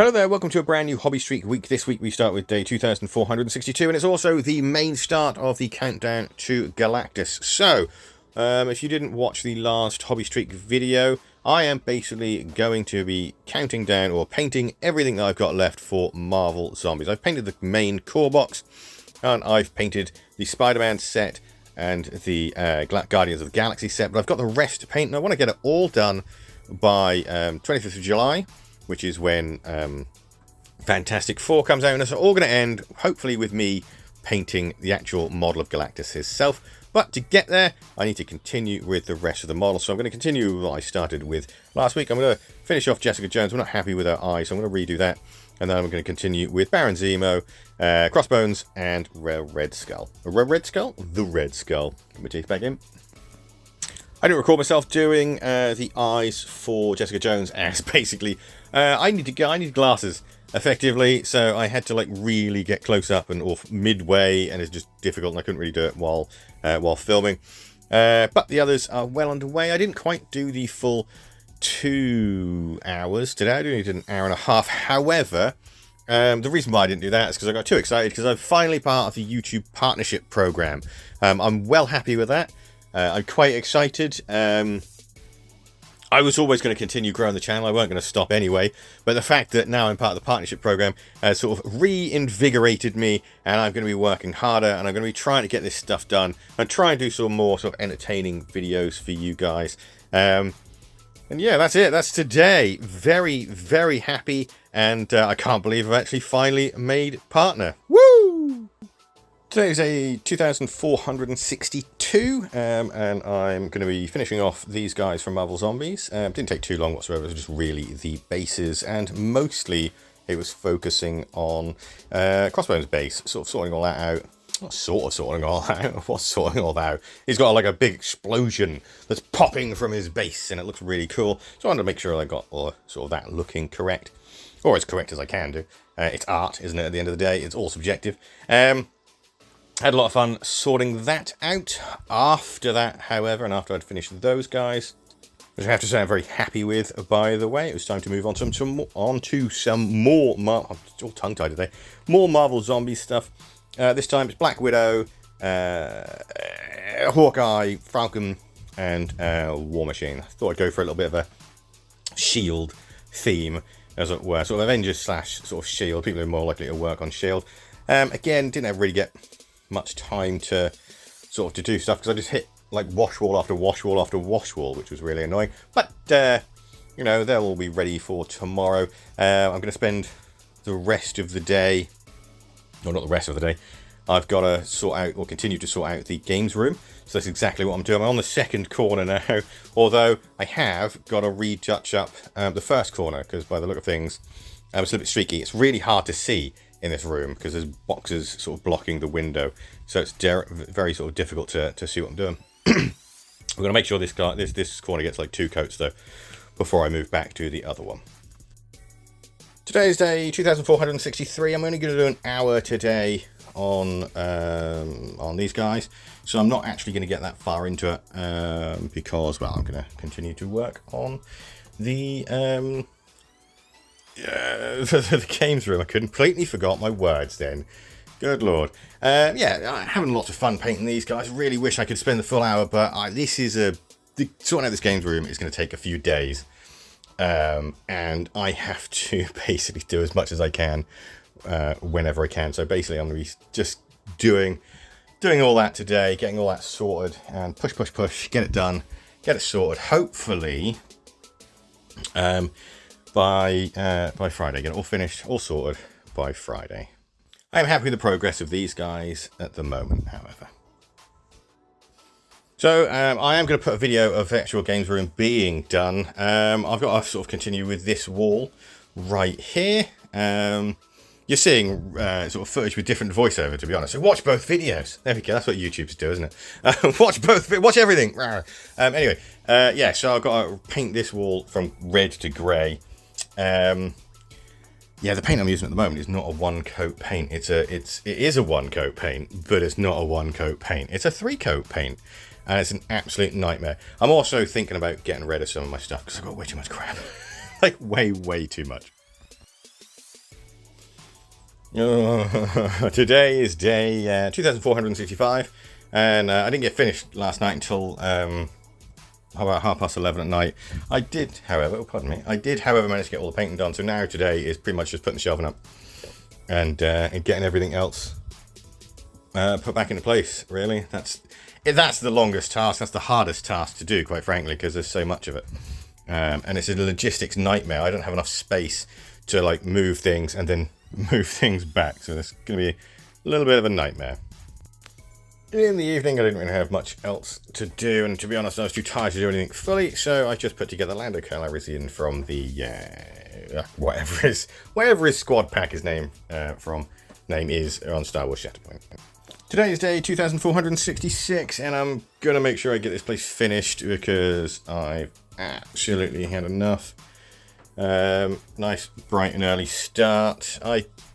Hello there, welcome to a brand new Hobby Streak week. This week we start with day 2462, and it's also the main start of the countdown to Galactus. So, if you didn't watch the last Hobby Streak video, I am basically going to be counting down or painting everything that I've got left for Marvel Zombies. I've painted the main core box, and I've painted the Spider-Man set and the Guardians of the Galaxy set, but I've got the rest to paint, and I want to get it all done by 25th of July, which is when Fantastic Four comes out, and it's all going to end, hopefully, with me painting the actual model of Galactus himself. But to get there, I need to continue with the rest of the model. So I'm going to continue what I started with last week. I'm going to finish off Jessica Jones. I'm not happy with her eyes, so I'm going to redo that. And then I'm going to continue with Baron Zemo, Crossbones, and Red Skull. Red Skull? The Red Skull. Put my teeth back in. I didn't record myself doing the eyes for Jessica Jones, as basically I need glasses effectively, so I had to like really get close up and off midway, and it's just difficult, and I couldn't really do it while filming. But the others are well underway. I didn't quite do the full 2 hours today. I only did an hour and a half. However, the reason why I didn't do that is because I got too excited, because I'm finally part of the YouTube partnership program. I'm well happy with that. I'm quite excited. I was always going to continue growing the channel. I weren't going to stop anyway. But the fact that now I'm part of the partnership program has sort of reinvigorated me, and I'm going to be working harder, and I'm going to be trying to get this stuff done and try and do some more sort of entertaining videos for you guys. And yeah, that's it. That's today. Very, very happy, and I can't believe I've actually finally made partner. Woo! Today is a 2462, and I'm going to be finishing off these guys from Marvel Zombies. Didn't take too long whatsoever. It was just really the bases, and mostly it was focusing on Crossbones' base, sort of sorting all that out. Not sort of sorting all that out. What's sorting all that out? He's got like a big explosion that's popping from his base, and it looks really cool. So I wanted to make sure I got all sort of that looking correct, or as correct as I can do. It's art, isn't it? At the end of the day, it's all subjective. Had a lot of fun sorting that out. After that, however, and after I'd finished those guys, which I have to say I'm very happy with, by the way, it was time to move on to some more I'm all tongue-tied today, more Marvel Zombie stuff. This time it's Black Widow, Hawkeye, Falcon, and War Machine. I thought I'd go for a little bit of a S.H.I.E.L.D. theme, as it were, sort of Avengers / sort of S.H.I.E.L.D. People who are more likely to work on S.H.I.E.L.D. Again, didn't really get much time to sort of to do stuff, because I just hit like wash wall after wash wall after wash wall, which was really annoying. But you know, they'll all be ready for tomorrow. I'm going to spend the rest of the day, or not the rest of the day, I've got to sort out, or continue to sort out, the games room. So that's exactly what I'm doing. I'm on the second corner now, although I have got to retouch up the first corner, because by the look of things, it's a little bit streaky. It's really hard to see in this room because there's boxes sort of blocking the window, so it's very sort of difficult to see what I'm doing. We're going to make sure this corner gets like 2 coats though before I move back to the other one. Today's day 2463. I'm only going to do an hour today on these guys, so I'm not actually going to get that far into it because, well, I'm going to continue to work on the the games room. I completely forgot my words then. Good lord. Yeah, I'm having lots of fun painting these guys. Really wish I could spend the full hour, but sorting out this games room is going to take a few days. And I have to basically do as much as I can whenever I can. So basically I'm going to be just doing all that today, getting all that sorted, and push, get it done, get it sorted. Hopefully, by Friday, get it all finished, all sorted by Friday. I'm happy with the progress of these guys at the moment, however. So I am going to put a video of the actual games room being done. I've got to sort of continue with this wall right here. You're seeing sort of footage with different voiceover, to be honest. So watch both videos. There we go. That's what YouTubers do, isn't it? Watch everything. Anyway, yeah. So I've got to paint this wall from red to grey. Yeah, the paint I'm using at the moment is not a 1-coat paint. It is a 1-coat paint, but it's not a 1-coat paint. It's a 3-coat paint, and it's an absolute nightmare. I'm also thinking about getting rid of some of my stuff because I've got way too much crap. Like way too much. Today is day 2465, and I didn't get finished last night until about 11:30 at night. I did, however, manage to get all the painting done. So now today is pretty much just putting the shelving up and getting everything else put back into place. Really, that's the longest task. That's the hardest task to do, quite frankly, because there's so much of it, and it's a logistics nightmare. I don't have enough space to like move things and then move things back, so it's going to be a little bit of a nightmare. In the evening, I didn't really have much else to do, and to be honest, I was too tired to do anything fully, so I just put together Lando Calrissian from the whatever his squad pack is name is on Star Wars Shatterpoint. Today is day 2466, and I'm gonna make sure I get this place finished because I've absolutely had enough. Nice bright and early start.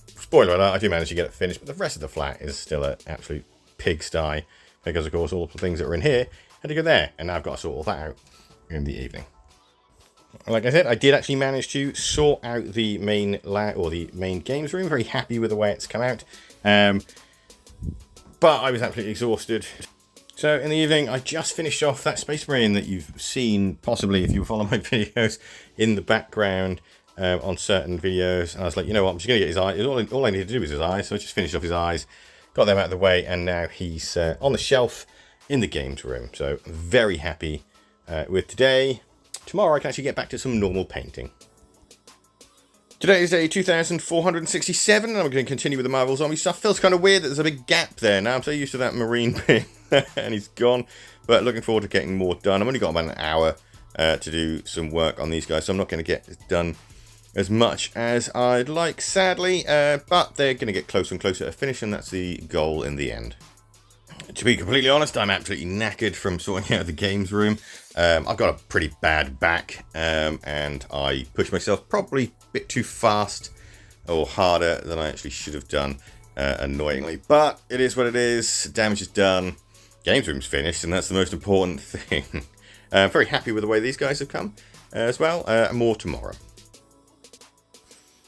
Spoiler alert, I do manage to get it finished, but the rest of the flat is still an absolute pigsty because, of course, all the things that were in here had to go there, and now I've got to sort all that out in the evening. Like I said, I did actually manage to sort out the main games room. Very happy with the way it's come out, but I was absolutely exhausted. So in the evening, I just finished off that Space Marine that you've seen, possibly if you follow my videos, in the background on certain videos. And I was like, you know what, I'm just going to get his eyes. All I need to do is his eyes. So I just finished off his eyes, got them out of the way, and now he's on the shelf in the games room. So very happy with today. Tomorrow I can actually get back to some normal painting. Today is day 2467, and I'm going to continue with the Marvel Zombie stuff. Feels kind of weird that there's a big gap there now. I'm so used to that Marine being and he's gone. But looking forward to getting more done. I've only got about an hour to do some work on these guys, so I'm not going to get done as much as I'd like, sadly. But they're going to get closer and closer to finish, and that's the goal in the end. To be completely honest, I'm absolutely knackered from sorting out the games room. I've got a pretty bad back, and I pushed myself probably a bit too fast or harder than I actually should have done, annoyingly. But it is what it is. Damage is done. Games room's finished, and that's the most important thing. I'm very happy with the way these guys have come as well. More tomorrow.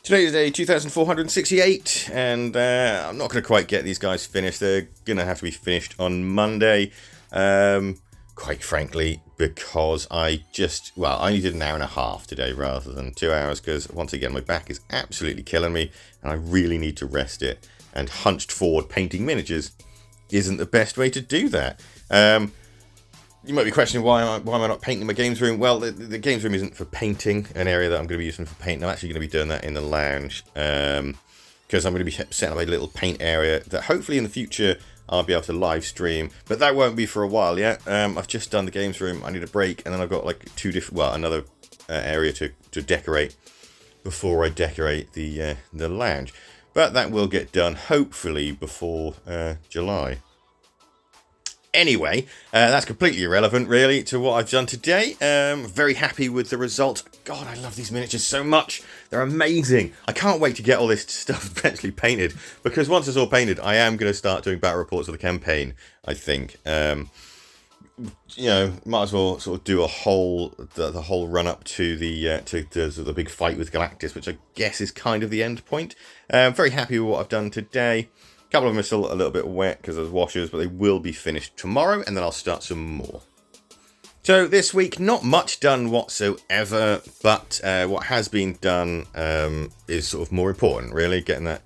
Today is day 2468, and I'm not going to quite get these guys finished. They're going to have to be finished on Monday, quite frankly, because I needed an hour and a half today rather than 2 hours, because once again, my back is absolutely killing me, and I really need to rest it, and hunched forward painting miniatures isn't the best way to do that. You might be questioning why am I not painting my games room? Well, the games room isn't for painting, an area that I'm going to be using for painting. I'm actually going to be doing that in the lounge, because I'm going to be setting up a little paint area that hopefully in the future I'll be able to live stream, but that won't be for a while yet. I've just done the games room. I need a break, and then I've got like another area to decorate before I decorate the lounge. But that will get done hopefully before July. Anyway, that's completely irrelevant, really, to what I've done today. Very happy with the result. God, I love these miniatures so much. They're amazing. I can't wait to get all this stuff eventually painted, because once it's all painted, I am going to start doing battle reports of the campaign, I think. Might as well sort of do the whole run up to the big fight with Galactus, which I guess is kind of the end point. Very happy with what I've done today. A couple of them are still a little bit wet because there's washers, but they will be finished tomorrow, and then I'll start some more. So this week, not much done whatsoever, but what has been done is sort of more important, really. Getting that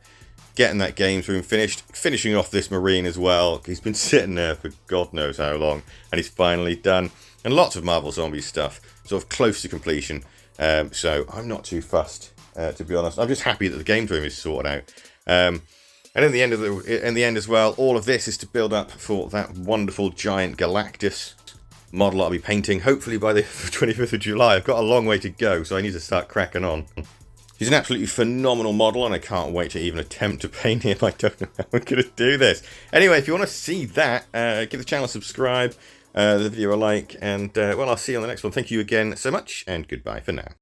games room finished, finishing off this Marine as well. He's been sitting there for God knows how long, and he's finally done. And lots of Marvel Zombie stuff, sort of close to completion. So I'm not too fussed, to be honest. I'm just happy that the games room is sorted out. And in the end as well, all of this is to build up for that wonderful giant Galactus model I'll be painting, hopefully by the 25th of July. I've got a long way to go, so I need to start cracking on. He's an absolutely phenomenal model, and I can't wait to even attempt to paint him. I don't know how I'm going to do this. Anyway, if you want to see that, give the channel a subscribe, the video a like, and, well, I'll see you on the next one. Thank you again so much, and goodbye for now.